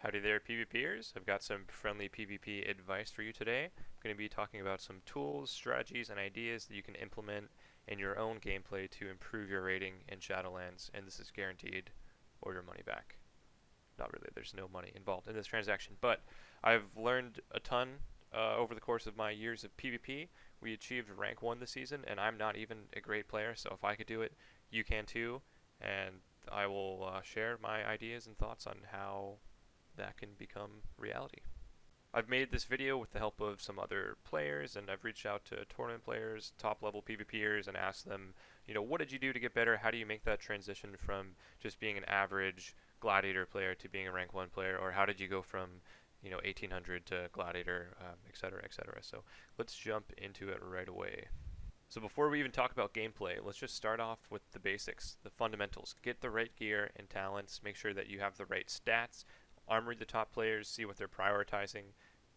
Howdy there, PvPers. I've got some friendly PvP advice for you today. I'm going to be talking about some tools, strategies, and ideas that you can implement in your own gameplay to improve your rating in Shadowlands, and this is guaranteed or your money back. Not really, there's no money involved in this transaction, but I've learned a ton over the course of my years of PvP. We achieved rank 1 this season, and I'm not even a great player, so if I could do it, you can too, and I will share my ideas and thoughts on how that can become reality. I've made this video with the help of some other players, and I've reached out to tournament players, top level PvPers, and asked them, what did you do to get better? How do you make that transition from just being an average gladiator player to being a rank 1 player? Or how did you go from 1800 to gladiator, etc., etc. So let's jump into it right away. So before we even talk about gameplay, let's just start off with the basics, the fundamentals. Get the right gear and talents, make sure that you have the right stats, armor the top players, see what they're prioritizing,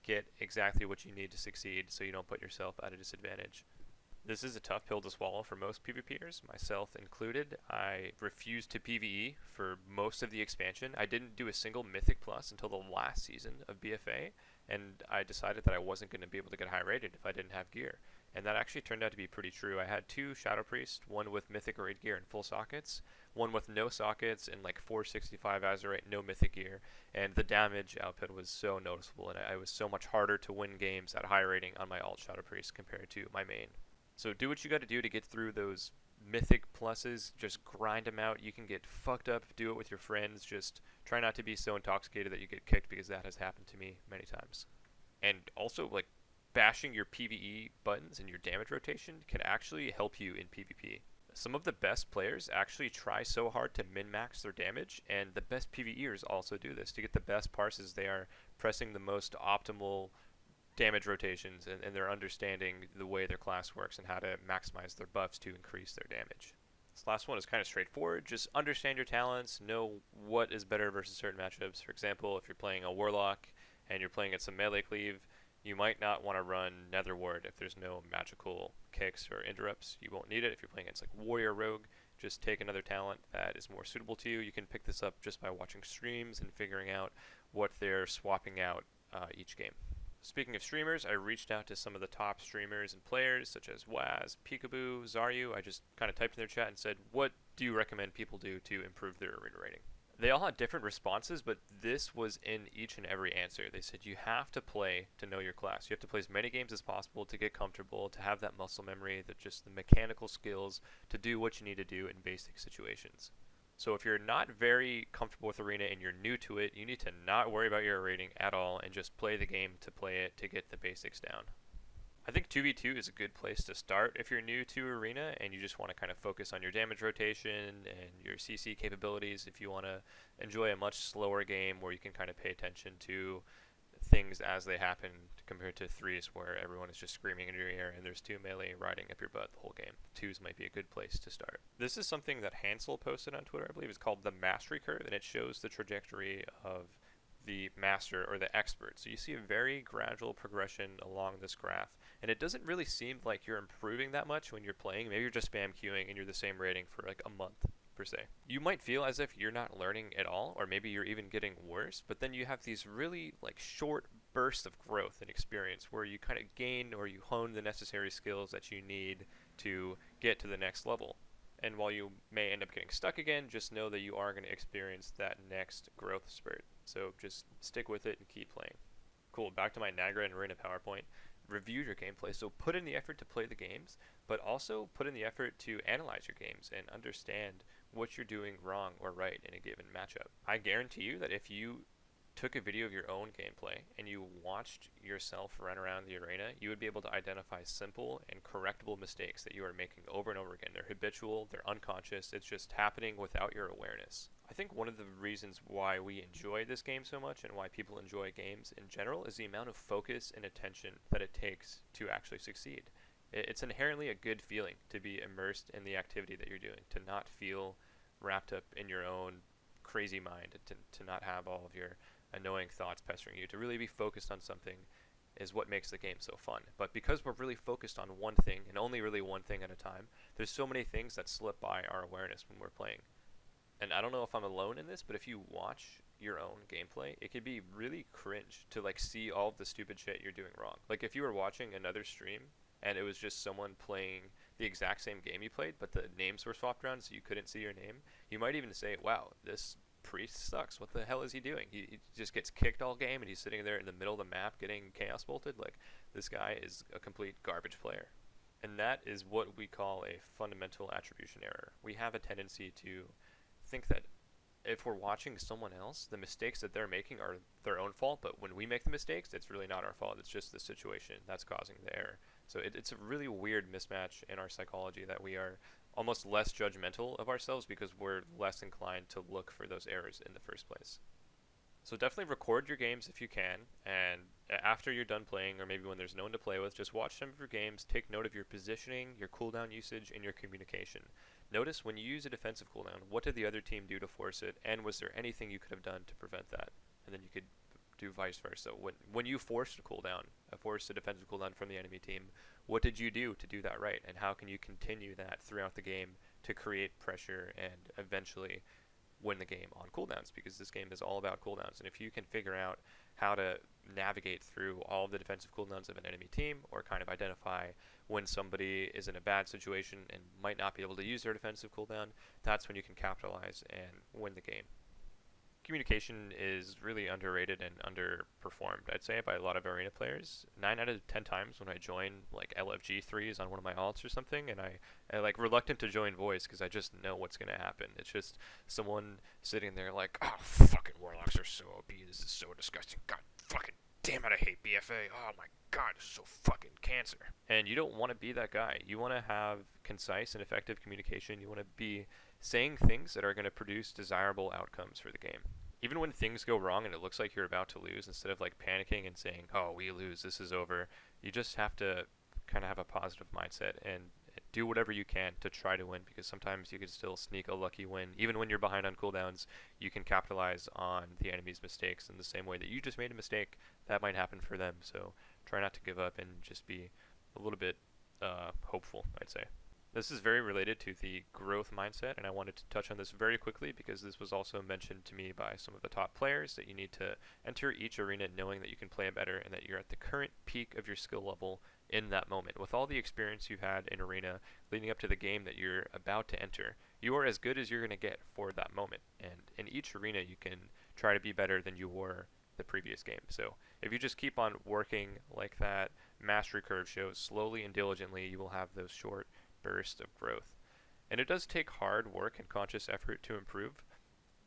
get exactly what you need to succeed so you don't put yourself at a disadvantage. This is a tough pill to swallow for most PvPers, myself included. I refused to PvE for most of the expansion. I didn't do a single Mythic Plus until the last season of BFA, and I decided that I wasn't going to be able to get high rated if I didn't have gear. And that actually turned out to be pretty true. I had 2 Shadow Priests, one with Mythic Raid gear and full sockets, one with no sockets and like 465 Azurite, no Mythic gear, and the damage output was so noticeable, and I was so much harder to win games at high rating on my alt Shadow Priest compared to my main. So do what you got to do to get through those Mythic pluses, just grind them out. You can get fucked up, do it with your friends, just try not to be so intoxicated that you get kicked, because that has happened to me many times. And also, like, bashing your PvE buttons and your damage rotation can actually help you in PvP. Some of the best players actually try so hard to min-max their damage, and the best PvEers also do this. To get the best parses, they are pressing the most optimal damage rotations, and they're understanding the way their class works and how to maximize their buffs to increase their damage. This last one is kind of straightforward. Just understand your talents, know what is better versus certain matchups. For example, if you're playing a Warlock and you're playing at some melee cleave, you might not want to run Nether Ward if there's no magical kicks or interrupts. You won't need it. If you're playing against like Warrior Rogue, just take another talent that is more suitable to you. You can pick this up just by watching streams and figuring out what they're swapping out each game. Speaking of streamers, I reached out to some of the top streamers and players such as Waz, Peekaboo, Zaryu. I just kind of typed in their chat and said, what do you recommend people do to improve their arena rating? They all had different responses, but this was in each and every answer. They said you have to play to know your class. You have to play as many games as possible to get comfortable, to have that muscle memory, that just the mechanical skills to do what you need to do in basic situations. So if you're not very comfortable with Arena and you're new to it, you need to not worry about your rating at all and just play the game to play it to get the basics down. I think 2v2 is a good place to start if you're new to Arena and you just want to kind of focus on your damage rotation and your CC capabilities. If you want to enjoy a much slower game where you can kind of pay attention to things as they happen compared to 3s where everyone is just screaming in your ear and there's 2 melee riding up your butt the whole game. 2s might be a good place to start. This is something that Hansel posted on Twitter, I believe. It's called the Mastery Curve, and it shows the trajectory of the master or the expert. So you see a very gradual progression along this graph, and it doesn't really seem like you're improving that much when you're playing. Maybe you're just spam queuing and you're the same rating for like a month per se. You might feel as if you're not learning at all, or maybe you're even getting worse, but then you have these really like short bursts of growth and experience where you kind of gain or you hone the necessary skills that you need to get to the next level. And while you may end up getting stuck again, just know that you are going to experience that next growth spurt. So just stick with it and keep playing. Cool, back to my Nagra and Arena PowerPoint. Review your gameplay. So put in the effort to play the games, but also put in the effort to analyze your games and understand what you're doing wrong or right in a given matchup. I guarantee you that if you took a video of your own gameplay and you watched yourself run around the arena, you would be able to identify simple and correctable mistakes that you are making over and over again. They're habitual, they're unconscious, it's just happening without your awareness. I think one of the reasons why we enjoy this game so much and why people enjoy games in general is the amount of focus and attention that it takes to actually succeed. It's inherently a good feeling to be immersed in the activity that you're doing, to not feel wrapped up in your own crazy mind, to not have all of your annoying thoughts pestering you. To really be focused on something is what makes the game so fun. But because we're really focused on one thing and only really one thing at a time, there's so many things that slip by our awareness when we're playing. And I don't know if I'm alone in this, but if you watch your own gameplay, it can be really cringe to like see all of the stupid shit you're doing wrong. Like if you were watching another stream and it was just someone playing the exact same game you played, but the names were swapped around so you couldn't see your name, you might even say, wow, this priest sucks. What the hell is he doing? He just gets kicked all game and he's sitting there in the middle of the map getting chaos bolted. Like, this guy is a complete garbage player. And that is what we call a fundamental attribution error. We have a tendency to think that if we're watching someone else, the mistakes that they're making are their own fault, but when we make the mistakes, it's really not our fault. It's just the situation that's causing the error. So it's a really weird mismatch in our psychology that we are almost less judgmental of ourselves because we're less inclined to look for those errors in the first place. So definitely record your games if you can, and after you're done playing, or maybe when there's no one to play with, just watch some of your games, take note of your positioning, your cooldown usage, and your communication. Notice when you use a defensive cooldown, what did the other team do to force it, and was there anything you could have done to prevent that? And then you could do vice versa. When you forced a defensive cooldown from the enemy team, what did you do to do that right, and how can you continue that throughout the game to create pressure and eventually win the game on cooldowns, because this game is all about cooldowns. And if you can figure out how to navigate through all of the defensive cooldowns of an enemy team, or kind of identify when somebody is in a bad situation and might not be able to use their defensive cooldown, that's when you can capitalize and win the game. Communication is really underrated and underperformed, I'd say, by a lot of arena players. 9 out of 10 times when I join like LFG 3s on one of my alts or something, and I like reluctant to join voice because I just know what's going to happen. It's just someone sitting there like, oh, fucking warlocks are so OP, this is so disgusting, god fucking damn it, I hate BFA, oh my god, this is so fucking cancer. And you don't want to be that guy. You want to have concise and effective communication. You want to be saying things that are going to produce desirable outcomes for the game. Even when things go wrong and it looks like you're about to lose, instead of like panicking and saying, oh, we lose, this is over, you just have to kind of have a positive mindset and do whatever you can to try to win, because sometimes you can still sneak a lucky win. Even when you're behind on cooldowns, you can capitalize on the enemy's mistakes in the same way that you just made a mistake. That might happen for them, so try not to give up and just be a little bit hopeful, I'd say. This is very related to the growth mindset, and I wanted to touch on this very quickly because this was also mentioned to me by some of the top players, that you need to enter each arena knowing that you can play it better and that you're at the current peak of your skill level in that moment. With all the experience you've had in arena leading up to the game that you're about to enter, you are as good as you're going to get for that moment. And in each arena, you can try to be better than you were the previous game. So if you just keep on working like that mastery curve shows, slowly and diligently, you will have those short burst of growth. And it does take hard work and conscious effort to improve.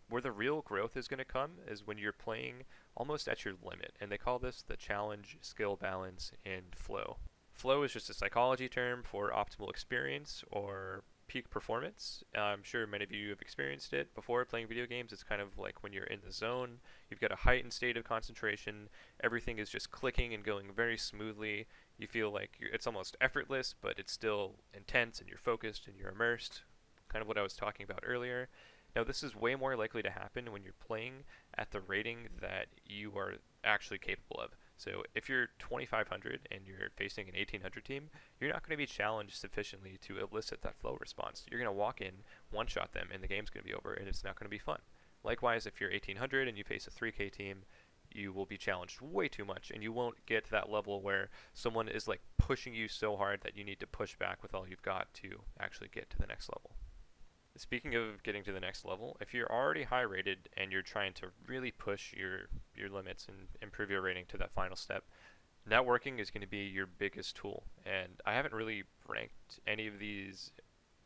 Where the real growth is going to come is when you're playing almost at your limit, and they call this the challenge, skill balance, and flow. Flow is just a psychology term for optimal experience or peak performance. I'm sure many of you have experienced it before playing video games. It's kind of like when you're in the zone, you've got a heightened state of concentration, everything is just clicking and going very smoothly. You feel like it's almost effortless, but it's still intense and you're focused and you're immersed. Kind of what I was talking about earlier. Now this is way more likely to happen when you're playing at the rating that you are actually capable of. So if you're 2500 and you're facing an 1800 team, you're not going to be challenged sufficiently to elicit that flow response. You're going to walk in, one-shot them, and the game's going to be over, and it's not going to be fun. Likewise, if you're 1800 and you face a 3K team, you will be challenged way too much, and you won't get to that level where someone is like pushing you so hard that you need to push back with all you've got to actually get to the next level. Speaking of getting to the next level, if you're already high rated and you're trying to really push your limits and improve your rating to that final step, networking is going to be your biggest tool. And I haven't really ranked any of these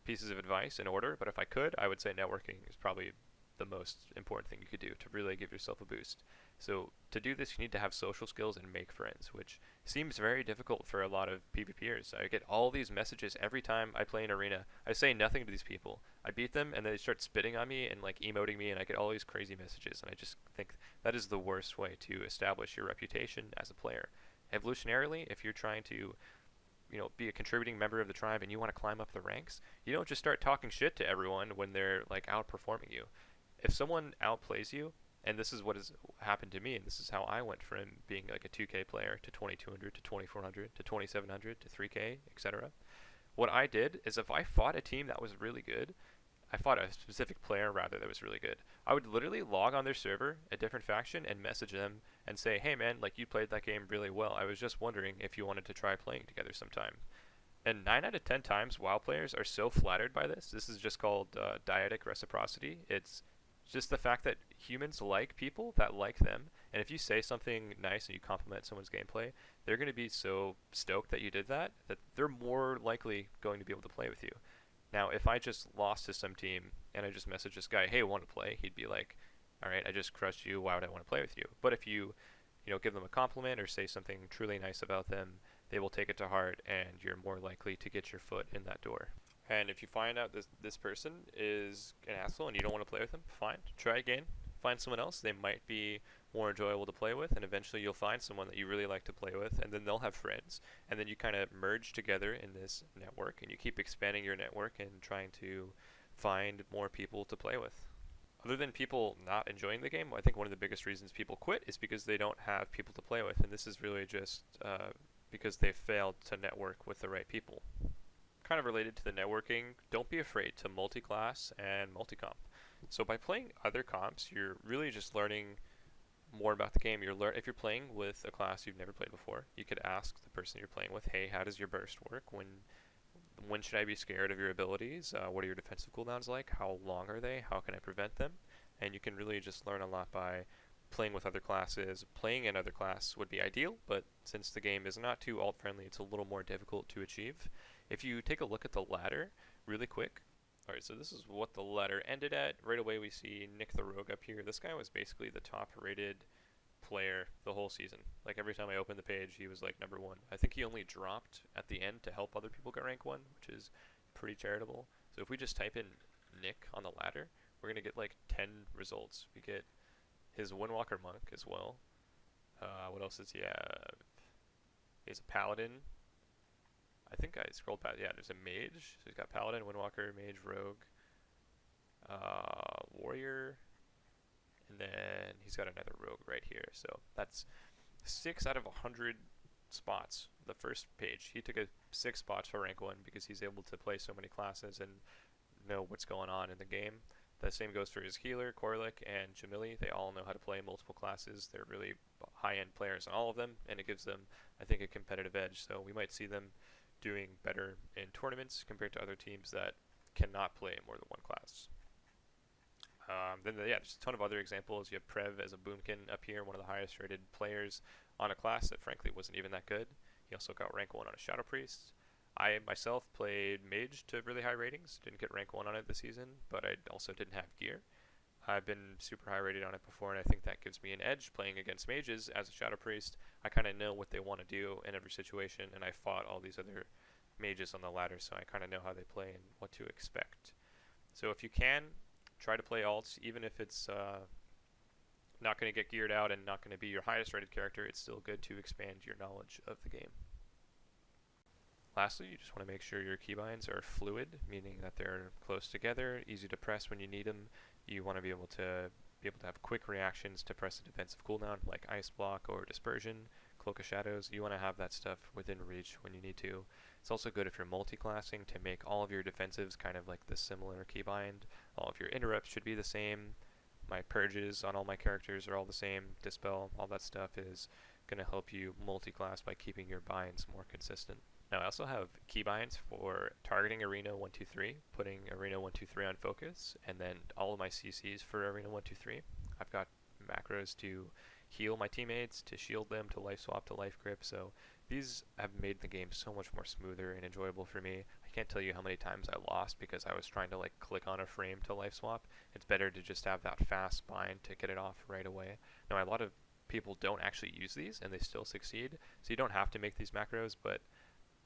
pieces of advice in order, but if I could, I would say networking is probably the most important thing you could do to really give yourself a boost. So to do this, you need to have social skills and make friends, which seems very difficult for a lot of PvPers. I get all these messages every time I play an arena. I say nothing to these people. I beat them and they start spitting on me and like emoting me, and I get all these crazy messages, and I just think that is the worst way to establish your reputation as a player. Evolutionarily, if you're trying to be a contributing member of the tribe and you want to climb up the ranks, you don't just start talking shit to everyone when they're like outperforming you. If someone outplays you, and this is what has happened to me, and this is how I went from being like a 2K player to 2200 to 2400 to 2700 to 3K, etc. What I did is if I fought a team that was really good, I fought a specific player rather that was really good. I would literally log on their server, a different faction, and message them and say, hey man, like you played that game really well. I was just wondering if you wanted to try playing together sometime. And 9 out of 10 times, WoW players are so flattered by this. This is just called dyadic reciprocity. It's just the fact that humans like people that like them. And if you say something nice and you compliment someone's gameplay, they're going to be so stoked that you did that they're more likely going to be able to play with you. Now, if I just lost to some team and I just messaged this guy, hey, want to play? He'd be like, all right, I just crushed you. Why would I want to play with you? But if you give them a compliment or say something truly nice about them, they will take it to heart, and you're more likely to get your foot in that door. And if you find out this person is an asshole and you don't want to play with them, fine. Try again. Find someone else. They might be more enjoyable to play with, and eventually you'll find someone that you really like to play with, and then they'll have friends. And then you kind of merge together in this network, and you keep expanding your network and trying to find more people to play with. Other than people not enjoying the game, I think one of the biggest reasons people quit is because they don't have people to play with, and this is really just because they failed to network with the right people. Kind of related to the networking, don't be afraid to multi-class and multi-comp. So by playing other comps, you're really just learning more about the game. If you're playing with a class you've never played before, you could ask the person you're playing with, hey, how does your burst work? When should I be scared of your abilities? What are your defensive cooldowns like? How long are they? How can I prevent them? And you can really just learn a lot by playing with other classes. Playing in other class would be ideal, but since the game is not too alt-friendly, it's a little more difficult to achieve. If you take a look at the ladder really quick, alright, so this is what the ladder ended at. Right away we see Nick the Rogue up here. This guy was basically the top rated player the whole season. Like every time I opened the page, he was like number 1. I think he only dropped at the end to help other people get rank 1, which is pretty charitable. So if we just type in Nick on the ladder, we're going to get like 10 results. We get his Windwalker Monk as well. What else does he have? He's a Paladin. I think I scrolled past. Yeah, there's a Mage. So he's got Paladin, Windwalker, Mage, Rogue, Warrior, and then he's got another Rogue right here. So that's 6 out of 100 spots. The first page, he took 6 spots for rank 1 because he's able to play so many classes and know what's going on in the game. The same goes for his healer, Korlik, and Jamili. They all know how to play multiple classes. They're really high-end players in all of them, and it gives them, I think, a competitive edge. So we might see them doing better in tournaments compared to other teams that cannot play more than one class. There's a ton of other examples. You have Prev as a Boomkin up here, one of the highest rated players on a class that frankly wasn't even that good. He also got rank 1 on a Shadow Priest. I myself played Mage to really high ratings, didn't get rank 1 on it this season, but I also didn't have gear. I've been super high rated on it before, and I think that gives me an edge playing against mages as a Shadow Priest. I kind of know what they want to do in every situation, and I fought all these other mages on the ladder, so I kind of know how they play and what to expect. So if you can, try to play alts, even if it's not going to get geared out and not going to be your highest rated character, it's still good to expand your knowledge of the game. Lastly, you just want to make sure your keybinds are fluid, meaning that they're close together, easy to press when you need them. You want to be able to have quick reactions to press a defensive cooldown like Ice Block or Dispersion, Cloak of Shadows. You want to have that stuff within reach when you need to. It's also good if you're multi-classing to make all of your defensives kind of like the similar keybind. All of your interrupts should be the same. My purges on all my characters are all the same. Dispel, all that stuff is going to help you multi-class by keeping your binds more consistent. Now I also have keybinds for targeting Arena 123, putting Arena 123 on focus, and then all of my CCs for Arena 123. I've got macros to heal my teammates, to shield them, to life swap, to life grip, so these have made the game so much more smoother and enjoyable for me. I can't tell you how many times I lost because I was trying to like click on a frame to life swap. It's better to just have that fast bind to get it off right away. Now a lot of people don't actually use these and they still succeed, so you don't have to make these macros, but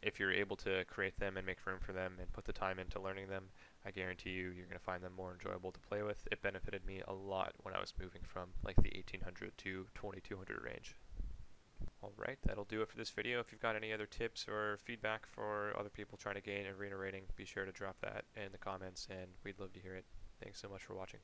if you're able to create them and make room for them and put the time into learning them, I guarantee you're going to find them more enjoyable to play with. It benefited me a lot when I was moving from like the 1800 to 2200 range. Alright, that'll do it for this video. If you've got any other tips or feedback for other people trying to gain arena rating, be sure to drop that in the comments and we'd love to hear it. Thanks so much for watching.